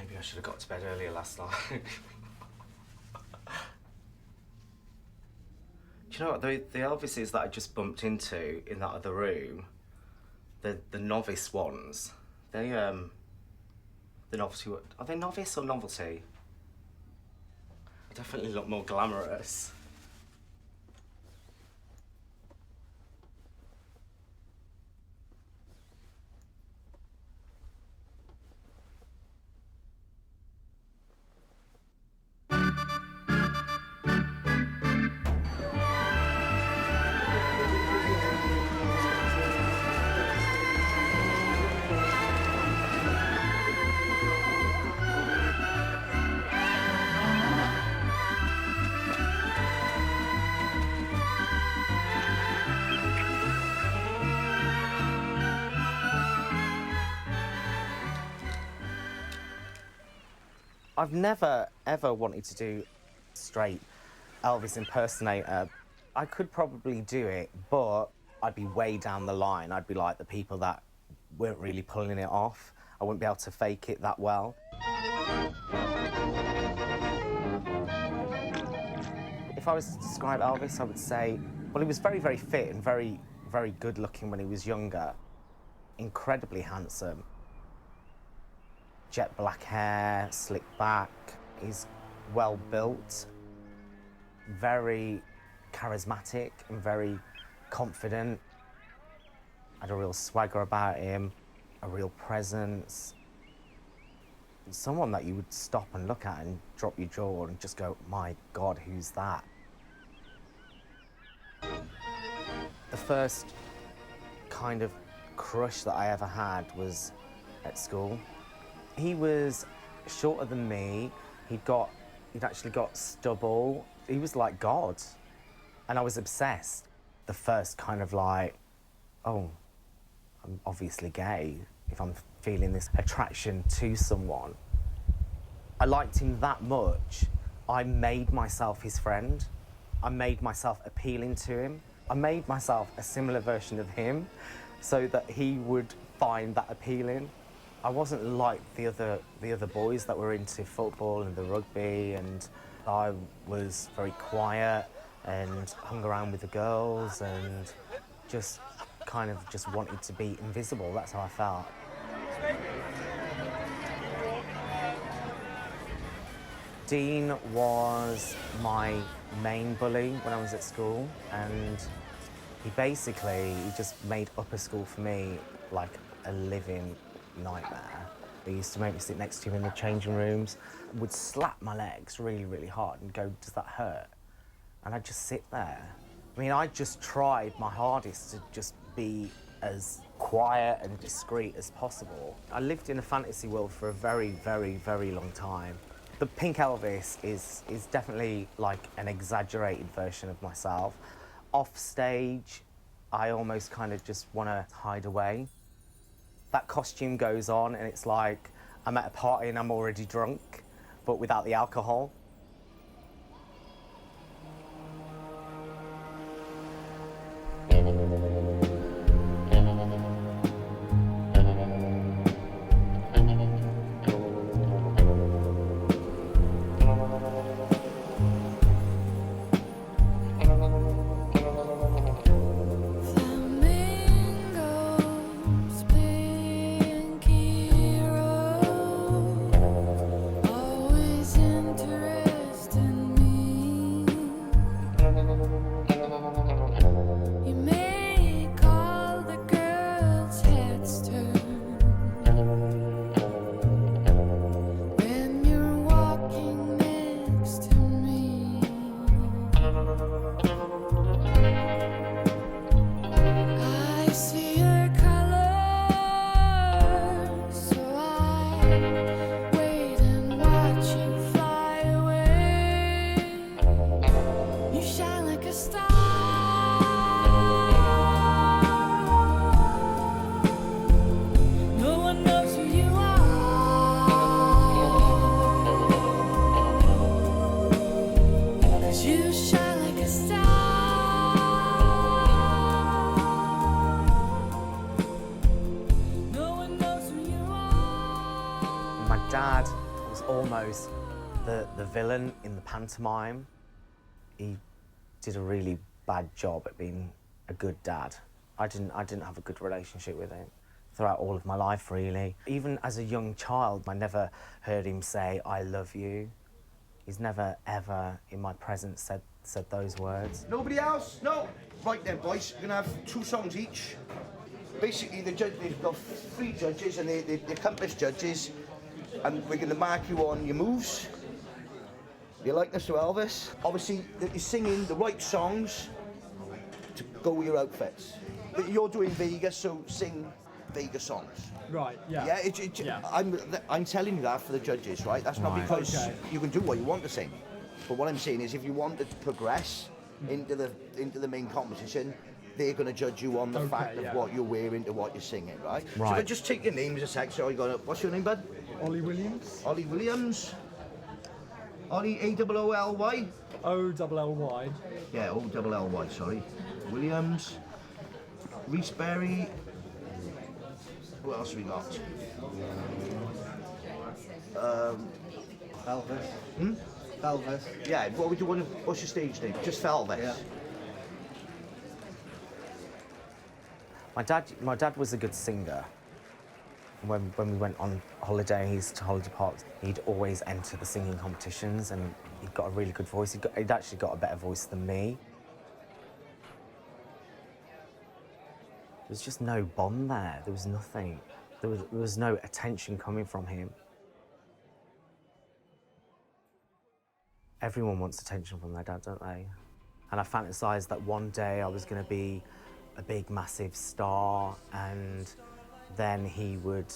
Maybe I should have got to bed earlier last night. Do you know what, the Elvises that I just bumped into in that other room, the novice ones, they, the novelty, are they novice or novelty? They definitely look more glamorous. I've never, ever wanted to do straight Elvis impersonator. I could probably do it, but I'd be way down the line. I'd be like the people that weren't really pulling it off. I wouldn't be able to fake it that well. If I was to describe Elvis, I would say, well, he was very, very fit and very, very good looking when he was younger. Incredibly handsome. Jet black hair, slick back. He's well built, very charismatic and very confident. Had a real swagger about him, a real presence. Someone that you would stop and look at and drop your jaw and just go, my God, who's that? The first kind of crush that I ever had was at school. He was shorter than me. He'd actually got stubble. He was like God. And I was obsessed. The first kind of like, oh, I'm obviously gay if I'm feeling this attraction to someone. I liked him that much, I made myself his friend. I made myself appealing to him. I made myself a similar version of him so that he would find that appealing. I wasn't like the other boys that were into football and the rugby, and I was very quiet and hung around with the girls and just kind of just wanted to be invisible. That's how I felt. Dean was my main bully when I was at school, and he just made upper school for me like a living nightmare. He used to make me sit next to him in the changing rooms, would slap my legs really, really hard and go, does that hurt? And I'd just sit there. I mean, I just tried my hardest to just be as quiet and discreet as possible. I lived in a fantasy world for a very, very, very long time. The Pink Elvis is definitely like an exaggerated version of myself. Off stage, I almost kind of just want to hide away. That costume goes on and it's like I'm at a party and I'm already drunk, but without the alcohol. was almost the villain in the pantomime. He did a really bad job at being a good dad. I didn't have a good relationship with him throughout all of my life, really. Even as a young child, I never heard him say, "I love you." He's never, ever, in my presence, said those words. Nobody else? No? Right then, boys, we're gonna have 2 songs each. Basically, they've got 3 judges, and they're compass judges, and we're gonna mark you on your moves, your likeness to Elvis. Obviously, that you're singing the right songs to go with your outfits. But you're doing Vegas, so sing Vegas songs. Right, yeah. Yeah, I'm telling you that for the judges, right? That's not because you can do what you want to sing. But what I'm saying is, if you want to progress into the main competition, they're going to judge you on the fact of what you're wearing to what you're singing, right? So if I just take your names a sec, so what's your name, bud? Ollie Williams. Ollie Williams. Ollie, A-O-O-L-Y? O-double-L-Y. Yeah, O-double-L-Y, sorry. Williams. Reese Berry. Who else have we got? Elvis. Hmm? Elvis. Yeah, what would you want to, what's your stage name? Just Elvis? Yeah. My dad was a good singer. When we went on holidays to holiday parks, he'd always enter the singing competitions, and he'd got a really good voice. He'd actually got a better voice than me. There was just no bond there. There was nothing. There was no attention coming from him. Everyone wants attention from their dad, don't they? And I fantasised that one day I was going to be a big, massive star, and then he would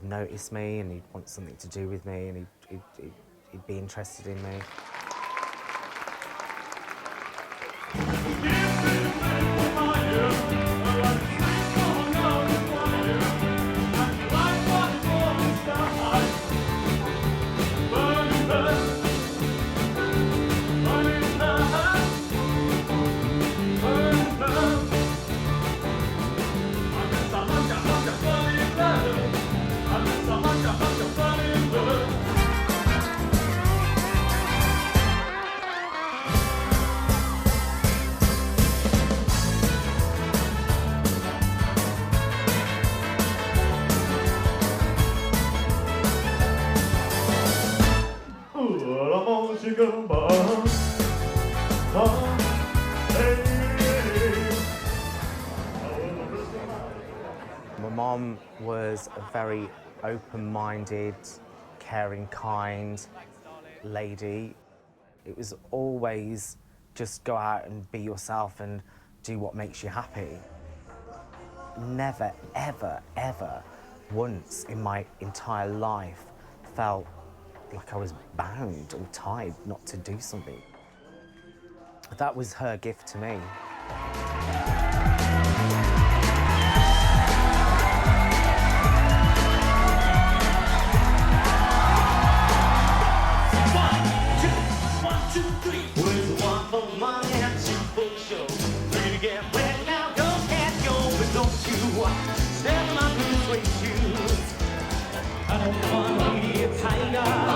notice me, and he'd want something to do with me, and he'd be interested in me. My mom was a very open-minded, caring, kind lady. It was always just go out and be yourself and do what makes you happy. Never, ever, ever once in my entire life felt like I was bound or tied not to do something. That was her gift to me. I don't want to be a tiger.